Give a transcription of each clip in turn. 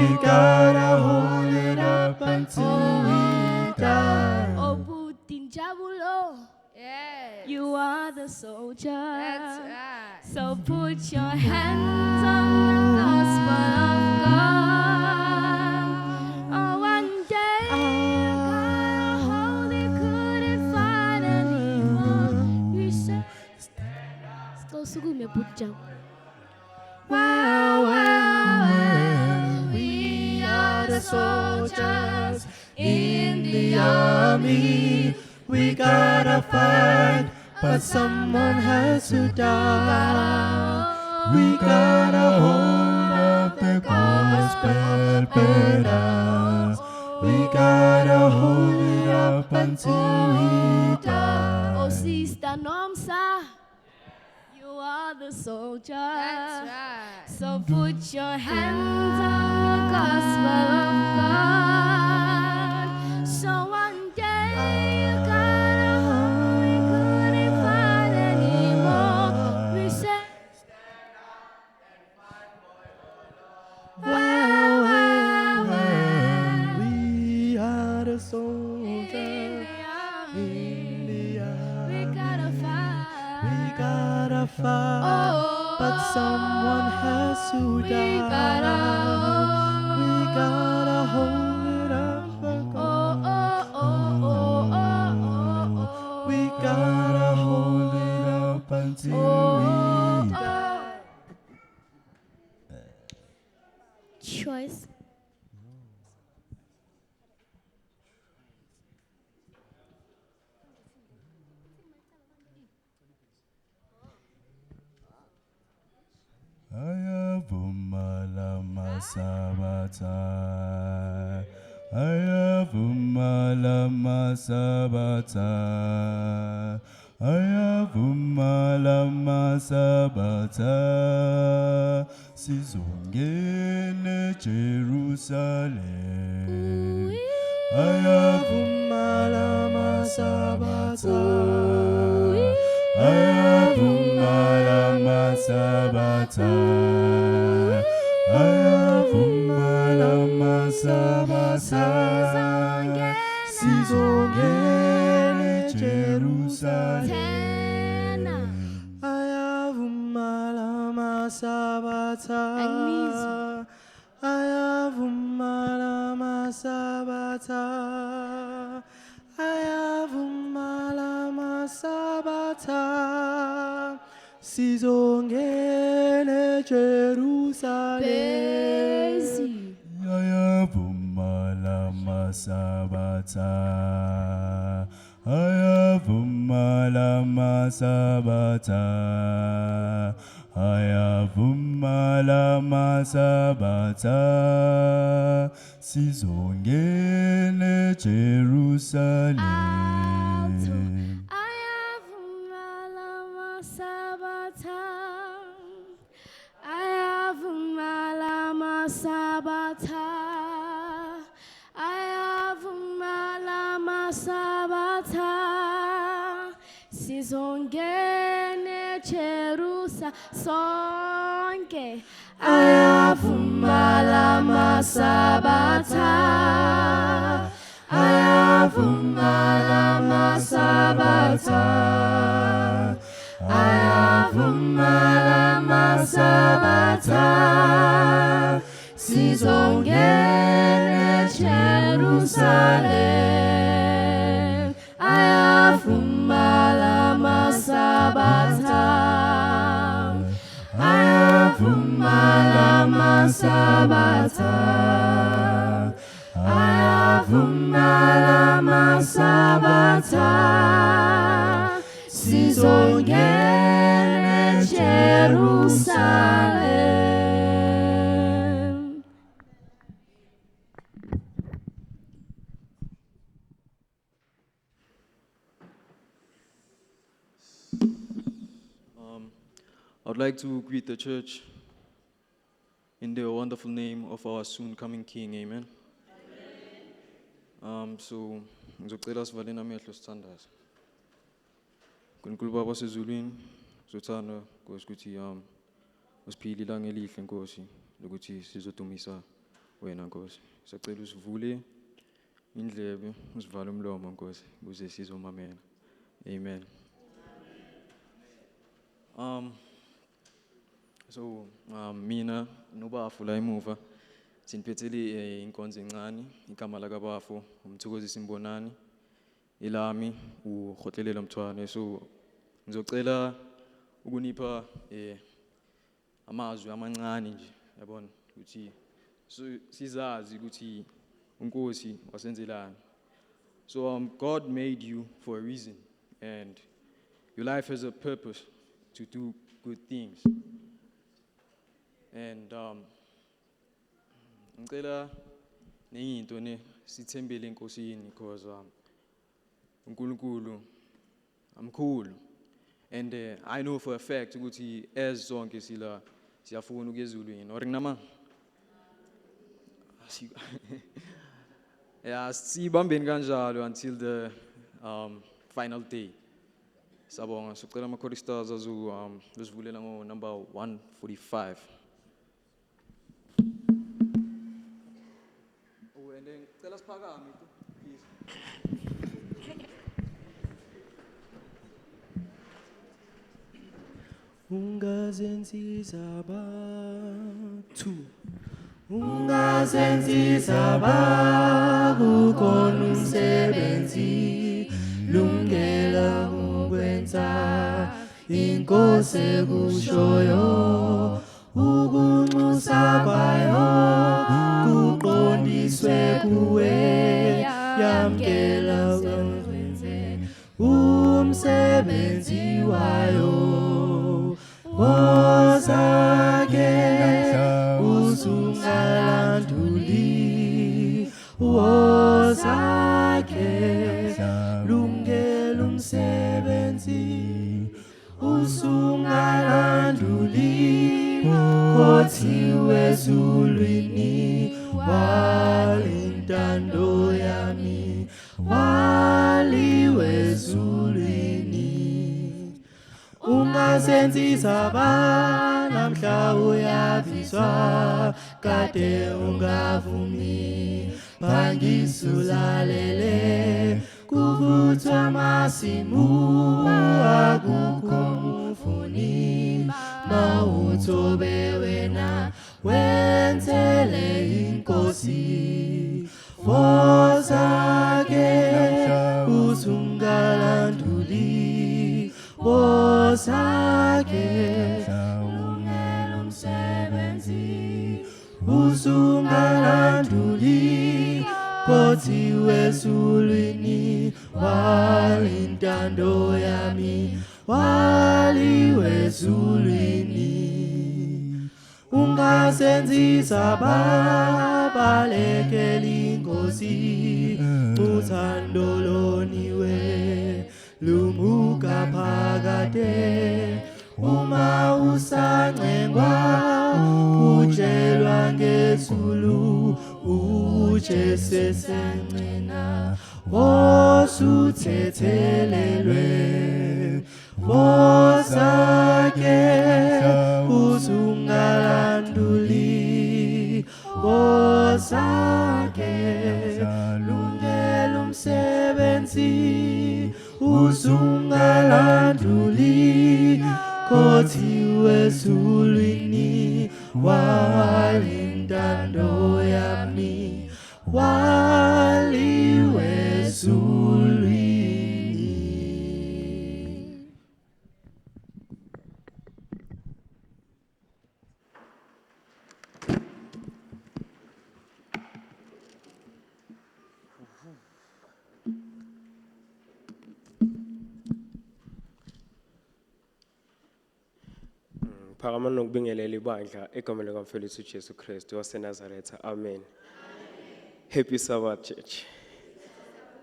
We gotta hold it up until we die. Oh, Putin Jabulo, Yes. you are the soldier. That's right. So put your hands on the gospel of God. Oh, one day you gotta hold it, couldn't fight anymore. You said, go sugume putjam. Well, we are the soldiers in the army. We gotta fight, but someone has to die. We gotta hold up the gospel banner. We gotta hold it up until we die. Oh, Sister Nomsa, you are the soldier. That's right. So put your hands on the gospel of God. So one day you gotta hold it, couldn't fight anymore. We said, We are the in soldiers the army, in the we army. gotta fight. We gotta fight, Oh, but someone has to we die. gotta, We gotta hold it up. We gotta hold it up until we die. Choice. Ayavumala masabata. Ayavumala masabata. Ayavumala masabata. Sizongene Jerusalem. Ayavumala masabata. Ayavumala masabata. Ayavumala masabata. Sizongene Jerusalem. Ayavumala masabata. Ayavumala masabata. Ayavumala masabata. Sizongene Jerusalem. Ayavumala masabata. Ayavumala masabata. Ayavumala masabata. Sizongene Jerusalem. Ayavumala masabata. Ayavumala masabata. Ayavumala masabata. Sizongene Jerusalem sonke. Ayavumala masabata. Ayavumala masabata. Ayavumala masabata. Sizongene Jerusalem. Ayavumala masabata. Ayavumala masabata. Ayavumala masabata. Sizongene Jerusalem. I'd like to greet the church in the wonderful name of our soon-coming King, amen. So, ngizocela sivaleni amehlo sithandaze. Nkulunkulu Baba sezulwini, sizothanda Nkosi ukuthi usiphile ilanga elihle Nkosi lokuthi sizodumisa wena Nkosi. Sicela usivule indlebe, usivale umlomo Nkosi, ukuze sizomamela. Amen. Mina noBafu la emuva siniphethe inkonzo encane, igama lakaBafu uMthokozisi Mbonani, elami uHotlelela Mthwane. So ngizocela ukunipha amazwi amancane nje, yabona ukuthi sizazi ukuthi uNkosi wasenzelani. So God made you for a reason, and your life has a purpose to do good things. And ngicela neyinto sithembele eNkosini because uNkulunkulu amkhulu, and I know for a fact ukuthi as sonke siyafuna ukuya ezulwini or nginama yeah, sibambeni kanjalo until the final day. Sabonga, sicela ama-choristers azozivulela number 145. Oh, and then cela siphakame please. Ungazenziza bathu, ungazenziza bakukona umsebenzi, lungela ukwenza inkosi ekushoyo, ukunxusa kwayo kuqondiswe kuwe, yamkela wenze umsebenzi wayo. Wozake usungalanduli, wozake lungela umsebenzi, usungalanduli, kothiwe ezulwini, walintando yami, waliwe ezulwini. Ungazenziza namhla uyabizwa, kade ungavumi, pangisulalele, kuvuthwa amasimu, akukho mufuni, mawuthobe wena, wenzele inkosi. Wozake usungalanduli, wozake lungela umsebenzi, usungalanduli, kothiwe ezulwini, walintando yami, waliwe ezulwini. Ungazenziza balekela inkosi, uthando loniwe lumuka phakade, uma usancengwa utshelwa ngezulu, utshe sesencena osuthethelelwe. Wozake usungalanduli, wozake lungela umsebenzi, usungalanduli, kothiwe ezulwini, walintando yami, waliwe ezulwini. Phakama nokubingelela ibandla egameni likaMfowethu uJesu Kristu waseNazaretha. Amen. Happy Sabbath church.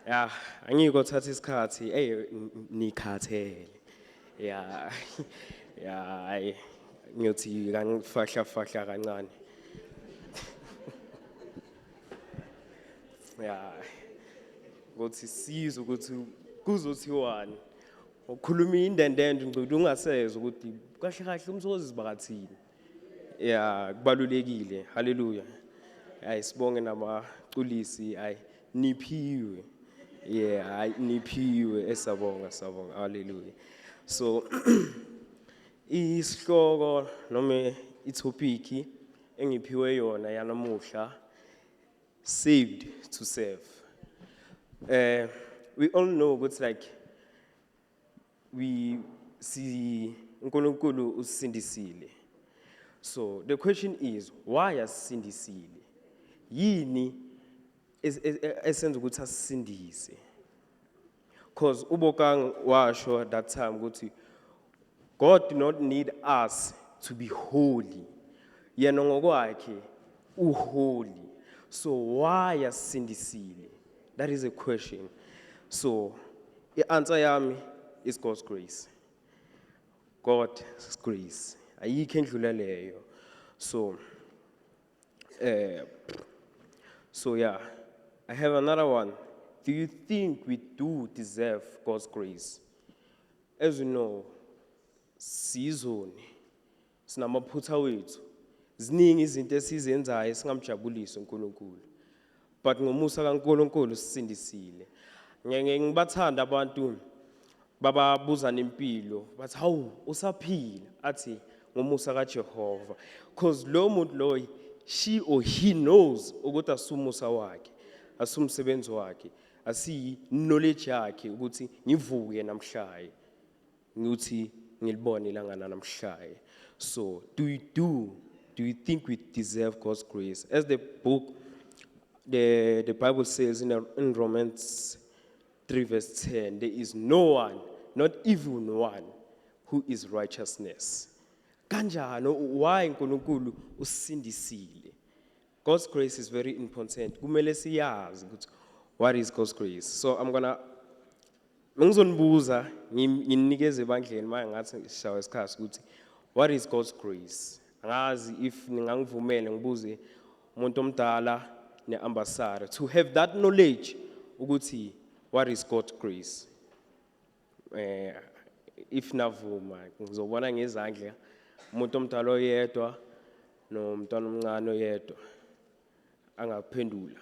Yeah, angikothatha isikhathi nikhathele. Yeah. Yeah, ngiyothi kanifahla kancane. Yeah. Ngothi sizwe ukuthi kuzothiwani. Ukhuluma indendende ngicela ungasezwe ukuthi kahle kahle umsokuzisi bakathini. Yeah, kubalulekile. Hallelujah. Hayi sibonge namaculisi hayi niphiwe. Yeah, hayi niphiwe esabonga sabonga. Hallelujah. So isihloko noma itopic engiphiwe yona yanamuhla, saved to serve. We all know what's like we see uNkulunkulu usindisile. So the question is, why asindisile? Yini esenza ukuthi asindise? Because ubokang washo at that time ukuthi God did not need us to be holy. Yena ngokwakhe uholy. So why asindisile? That is a question. So the answer yami is God's grace. God's grace. Ayikho endlula leyo. So yeah, I have another one. Do you think we do deserve God's grace? As you know, sizoni sinamaphutha wethu. Ziningi izinto esizenzayo esingamjabulisi uNkulunkulu. But ngomusa kaNkulunkulu sisindisile. Ngeke ngibathanda abantu bababuza nempilo bathi hawu usaphila athi ngomusa kaJehova, because lo muntu lo she or he knows ukuthi asumusa wakhe, asumsebenzi wakhe, asi knowledge yakhe ukuthi ngivuke namhlanje ngithi ngilibone ilanga namhlanje. So do you think we deserve God's grace? As the Bible says in Romans 3 verse 10, there is no one, not even one, who is righteousness. Kanjani why uNkulunkulu usindisile? God's grace is very important. Kumele siyazi ukuthi what is God's grace. So I'm gonna ngizonibuza nginikeze ebandleni manje ngathi ngishawa isikhathi ukuthi what is God's grace? Ngazi if ningangivumele ngibuze umuntu omdala neambassador to have that knowledge ukuthi what is God's grace. If navuma ngizobona ngezandla umuntu omdala oyedwa nomntwana omncane oyedwa angaphendula.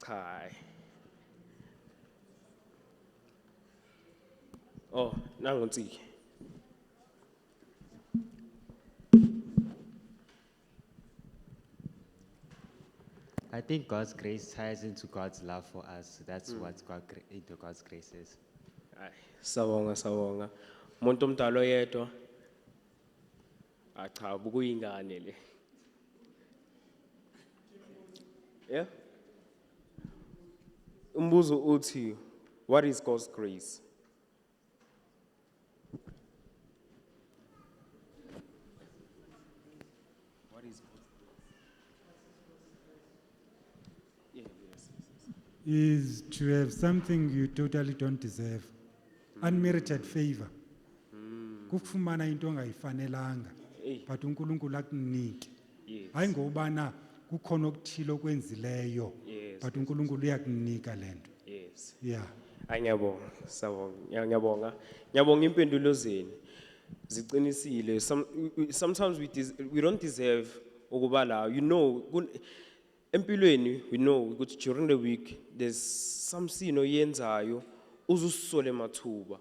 Hi. Oh, nangontsiki. I think God's grace ties into God's love for us. That's what God's grace is. Hayi, sawonga. Umuntu omdala oyedwa. Cha bukuyingane le. Yeah? Umbuzo uthi, what is God's grace? What is God's grace? Yeah, yes. Is to have something you totally don't deserve. Unmerited favor. Kufumana into ongayifanelanga. Hey. But uNkulunkulu akunike. Yes. Hayi ngobana kukhona okuthile okwenzileyo. Yes, But uNkulunkulu uyakunika lento. Yes. Yeah. Ngiyabonga, sawonga. Ngiyabonga. Ngiyabonga impendulo zenu. Ziqinisile. Sometimes we don't deserve ukuba la. You know, empilweni we know ukuthi during the week there's some sin oyenzayo uzusole mathuba.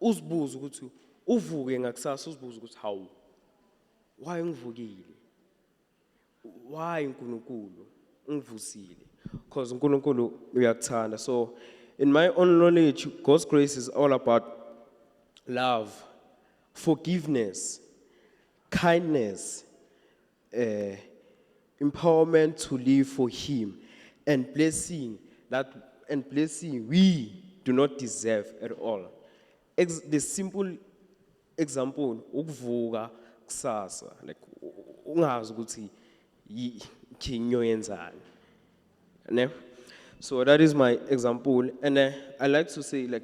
Uzibuza ukuthi uvuke ngakusasa uzibuza ukuthi hawu. Why ngivukile? Why uNkulunkulu ungivusile? Because uNkulunkulu uyakuthanda. So in my own knowledge, God's grace is all about love, forgiveness, kindness, empowerment to live for Him, and blessing we do not deserve at all. The simple example, ukuvuka kusasa, like ungazi ukuthi kinyo yenzani. Ne? So that is my example, and I like to say like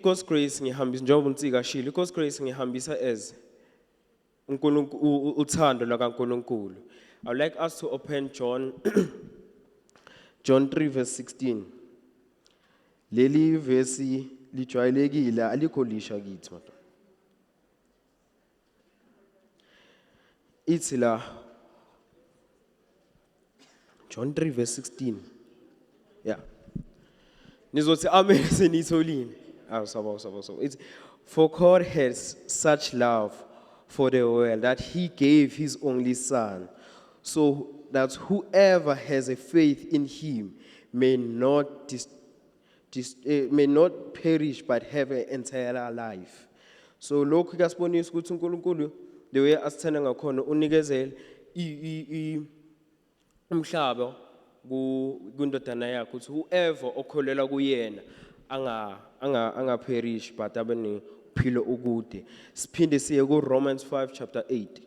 God's grace ngihambisa njengoba uNtsika shilo, God's grace ngihambisa as uthando lakaNkulunkulu. I would like us to open John 3 verse 16. Leli verse lijwayelekile alikho lisha kithi madod. Ithi la John 3 verse 16. Yeah. Nizothi amen senitholini. Sabo. It's for God has such love for the world that he gave his only son, so that whoever has a faith in him may not may not perish but have an entire life. So lokhu kuyasibonisa ukuthi uNkulunkulu the way asithanda ngakhona unikezele umhlaba kundodana yakhe ukuthi whoever okholela kuyena anga perish but abe nephilo okude. Siphinde siye ku Romans 5 chapter 8.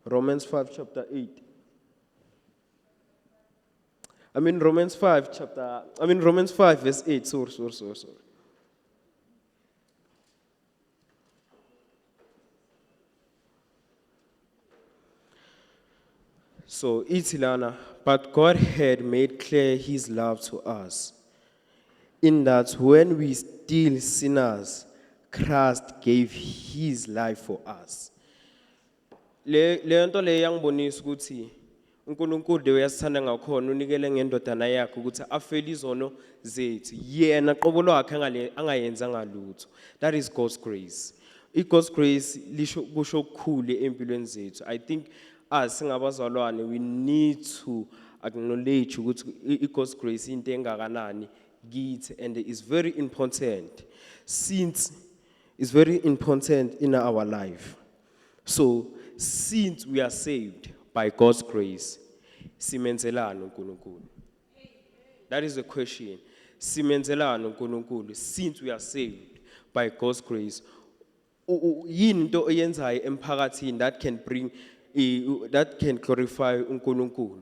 Romans 5 chapter 8. Romans 5 verse 8. Sorry. So it's Lana, but God had made clear his love to us, in that when we still sinners, Christ gave his life for us. Le nto le yangibonisa ukuthi uNkulunkulu de uyasithanda ngakhona unikele ngendodana yakhe ukuthi afele izono zethu yena qobo lwakhe angayenzanga lutho. That is God's grace. God's grace lisho kusho okukhulu empilweni zethu. I think as singabazalwane we need to acknowledge ukuthi God's grace into engakanani kithi, and it's very important since it's very important in our life. So since we are saved by God's grace, simenzelani uNkulunkulu? That is the question. Simenzelani uNkulunkulu since we are saved by God's grace? Yini into oyenzayo emphakathini that can bring that can glorify uNkulunkulu?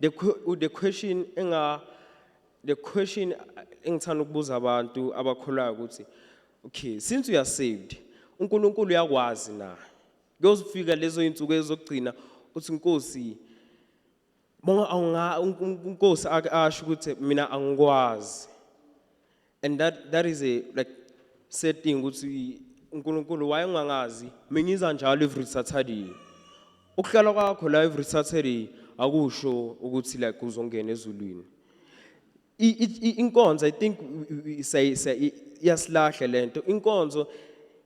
The question engithanda ukubuza abantu abakholwayo ukuthi okay, since we are saved, uNkulunkulu uyakwazi na? Kuzofika lezo insuku ezokugcina uthi Nkosi uNkosi asho ukuthi mina angikwazi. And that is a like setting ukuthi uNkulunkulu wayengangazi mengiza njalo every Saturday. Ukuhlala kwakho la every Saturday akusho ukuthi like uzongena ezulwini. Inkonzo I think yasilahla lento. Inkonzo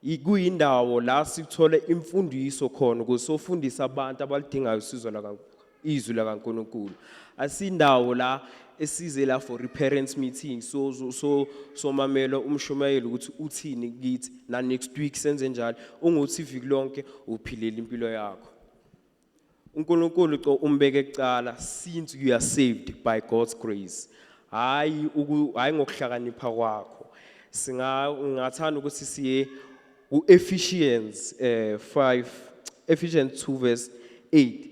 ikuyindawo la sithola imfundiso khona ukuthi sofundisa abantu abalidingayo usizo izwi lakaNkulunkulu. Asindawo la esize la for parents meeting so mamela umshumayeli ukuthi uthini kithi na next week senze njalo unguthi iviki lonke uphilela impilo yakho. uNkulunkulu umbeke ecala since you are saved by God's grace. Hayi ngokuhlakanipha kwakho. Singathanda ukuthi siye Ephesians 2 verse 8,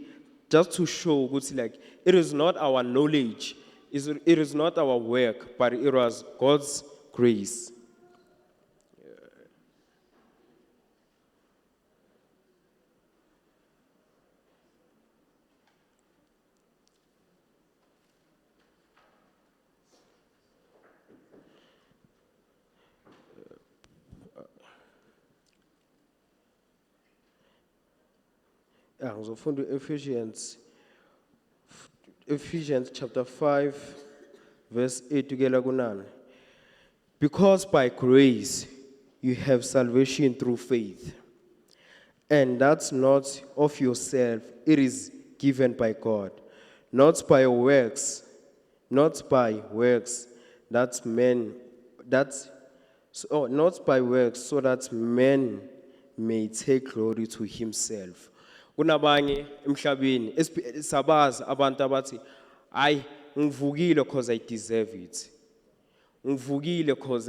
just to show ukuthi like it is not our knowledge, it is not our work, but it was God's grace. Ngizofunda Ephesians chapter 5 verse 8 together ku9. Because by grace you have salvation through faith, and that's not of yourself, it is given by God, not by works, not by works that not by works, so that man may take glory to himself. Kunabanye emhlabeni sabazi abantu abathi hayi ngivukile because I deserve it. Ngivukile because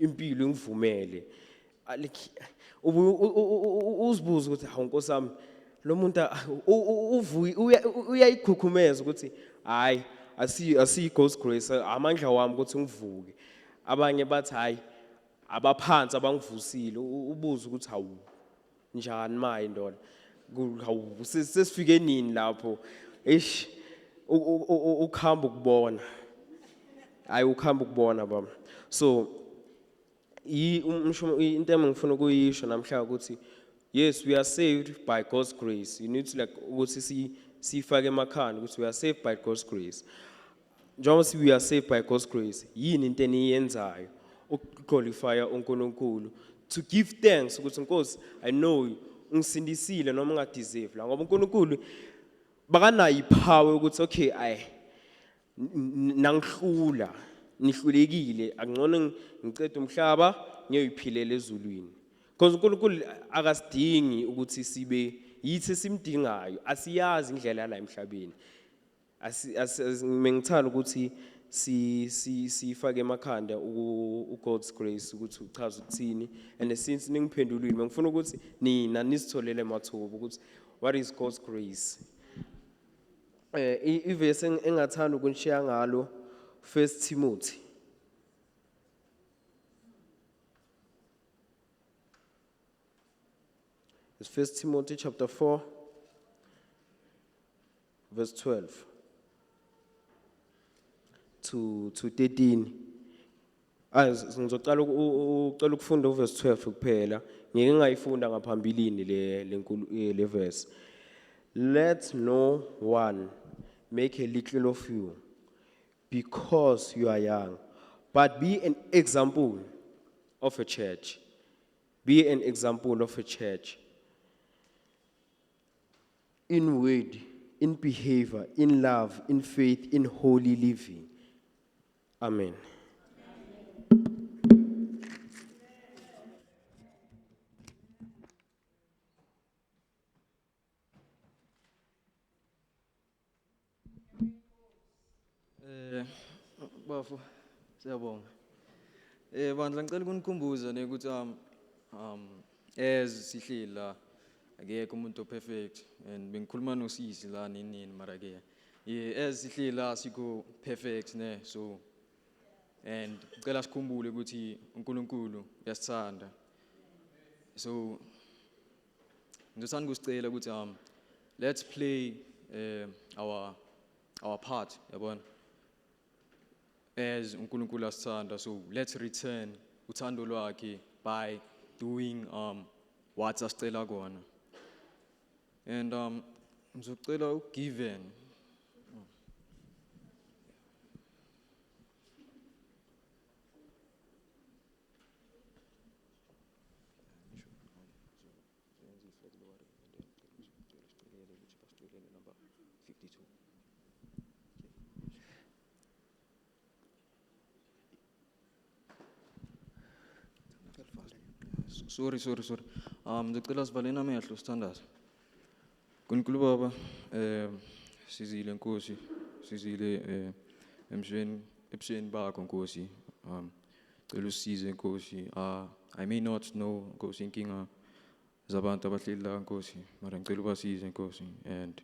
impilo ingivumele. Uzibuza ukuthi hawu Nkosi yami lo muntu uyayikhukhumeza ukuthi hayi asi God's grace amandla wami ukuthi ngivuke. Abanye bathi hayi abaphansi abangivusile. Ubuza ukuthi hawu njani manje ndona? Sesifike nini lapho ukhamba ukubona ayukhamba ukubona baba. So into engifuna ukuyisho namhlanje ukuthi yes, we are saved by God's grace. You need to like ukuthi sifake emakhanda ukuthi we are saved by God's grace. Njengoba we are saved by God's grace, yini into eniyenzayo ukuglorify uNkulunkulu, to give thanks ukuthi Nkosi, I know ungisindisile noma ungadeserve la ngoba uNkulunkulu bakanayo ipower ukuthi okay nangihlula nihlulekile akungcono ngicede umhlaba ngiyoyiphilela ezulwini, because uNkulunkulu akasidingi ukuthi sibe yithi simdingayo, asiyazi indlela la emhlabeni. Mengithanda ukuthi sifake emakhanda God's grace ukuthi uchaza ukuthini, and since ningiphendulile ngifuna ukuthi nina nisitholele amathuba ukuthi what is God's grace. Ivesi engathanda ukunishiya ngalo 1 Timothy it's 1 Timothy chapter 4 verse 12 to 13. Ngizocala ukufunda uverse 12 kuphela, ngeke ngayifunda ngaphambilini le verse. Let no one make a little of you because you are young, but be an example of a church. Be an example of a church. In word, in behavior, in love, in faith, in holy living. Amen. Bafu, siyabonga. Bandla ngicela ukunikhumbuza ukuthi as sihleli la akekho umuntu perfect, and bengikhuluma nosisi la nini mara ke as sihleli la siko perfect ne, so and ngicela sikhumbule ukuthi uNkulunkulu uyasithanda. So ngithanda ukusicela ukuthi let's play our part, yabona, as uNkulunkulu asithanda. So let's return uthando lwakhe by doing what asicela kona. And ngizocela ugiven Sorry. Ngicela sivaleni amehlo sithandaze. Nkulunkulu Baba, sizile Nkosi, sizile ebusweni bakho Nkosi. Ngicela usize Nkosi. I may not know Nkosi inkinga zabantu abahleli la Nkosi, mara ngicela ubasize Nkosi and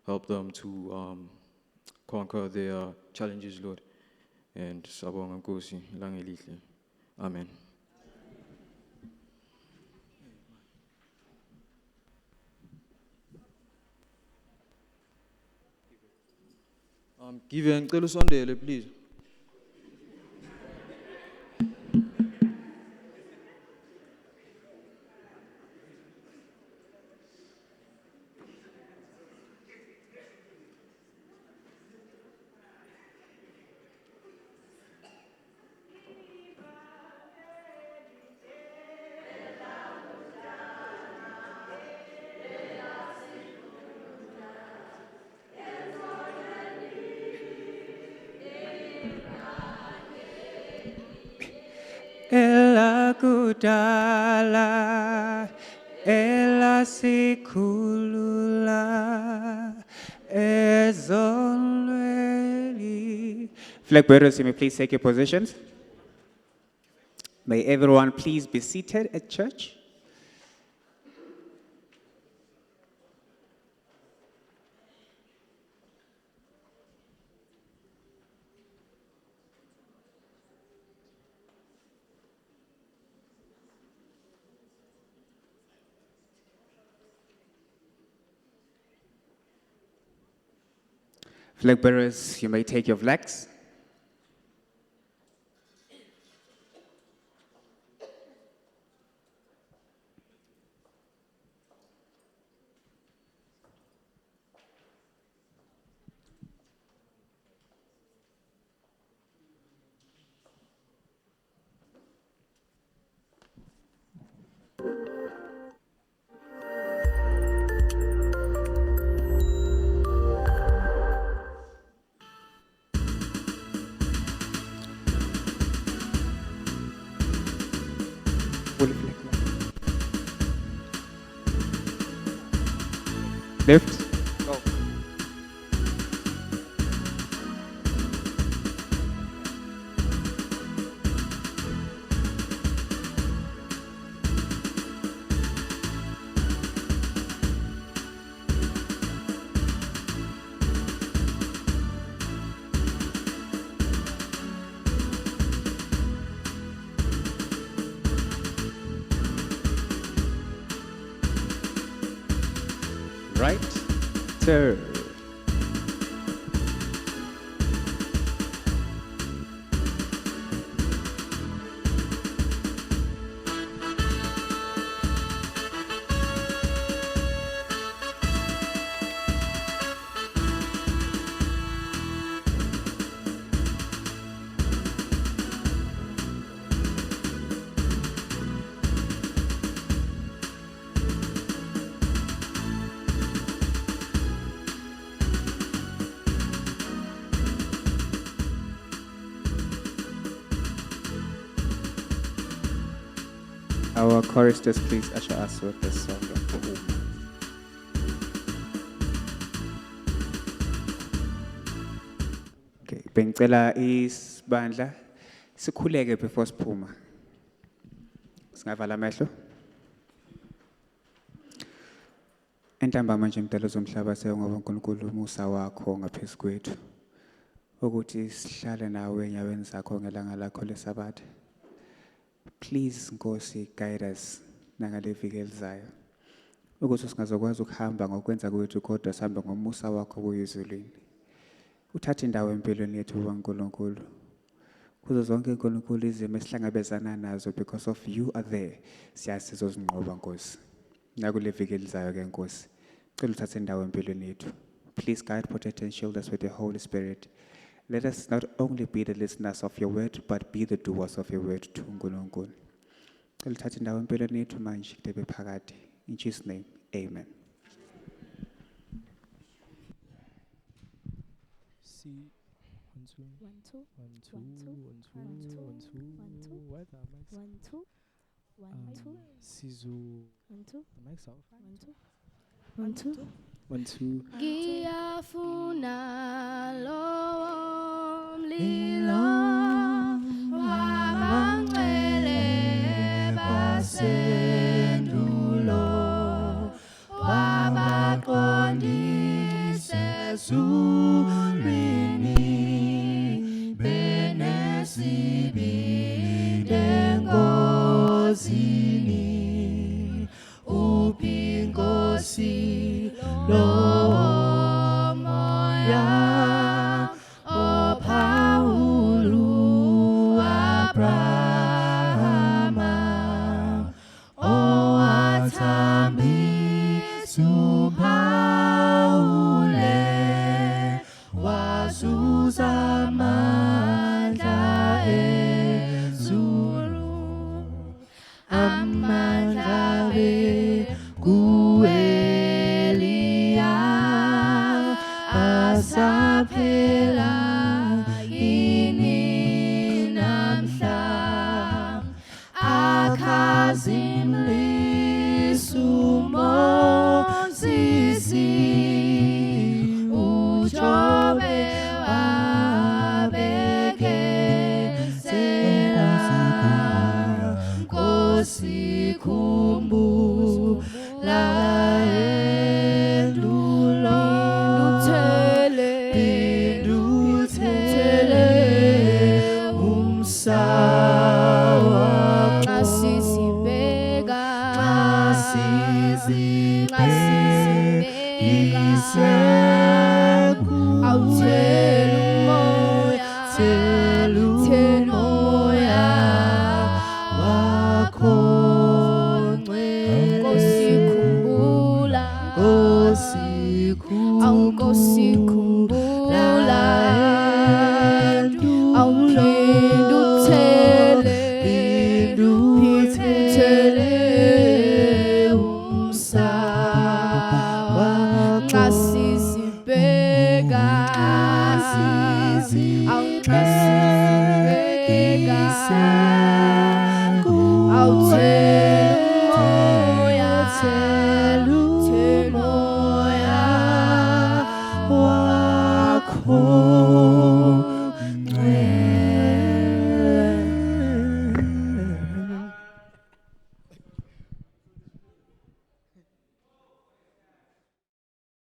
help them to conquer their challenges, Lord. And sabonga Nkosi ilanga elihle. Amen. Give ngicela usondele please. Ela kudala, ela sikhulula, ezolweli. Flag bearers, you may please take your positions. May everyone please be seated at church. Flag bearers, you may take your flags. Left. Go. Right. Turn. Our choristers, please usher us with the song of the Uma. Okay, bengicela isibandla sikhuleke before siphuma. Singavala amehlo. Entambama nje mdalo zomhlaba siyongoba uNkulunkulu umusa wakho ngaphezulu kwethu. Ukuthi sihlale nawe enyaweni zakho ngelanga lakho lesabatha. Please Nkosi guide us nangale viki elizayo. Ukuthi singazokwazi ukuhamba ngokwenza kwethu kodwa sihambe ngomusa wakho kuyizulwini. Uthathe indawo empilweni yethu uNkulunkulu. Kuzo zonke uNkulunkulu izimo esihlangabezana nazo because of you are there. Siyazi sizozinqoba Nkosi. Nakule viki elizayo ke Nkosi. Cela uthathe indawo empilweni yethu. Please guide, protect and shield us with the Holy Spirit. Let us not only be the listeners of your word, but be the doers of your word too, Nkulunkulu. Cela uthathe indawo empilweni yethu manje debe phakade. In Jesus' name, amen. C. 1, 2, 1, 2, 1, 2, 1, 2, 1, 2, 1, 2, 1, 2. 1, 2. Why the mics? 1, 2, 1, 2, Sizu. 1, 2, The mics off. 1, 2, 1, 2. 1, 2. Ngiyafuna lowo mlilo wabangcwele basendulo wabaqondise ezulwini benesibindi engozini uphi Nkosi lo moya ophawulu Abrahama owathambisa uphawule wazuza amandla ezulu amandla kuEliya asaphela yini namhla akhazimlisa uMoses uJobe wabekezela Nkosi khumbula endulo Pinduthele umsa wakho Ngasizibheka Awuthela umoya wakho Nkosi khumbula Nkosi khumbula Pinduthele umsa wakho Ngasizibheka awuthela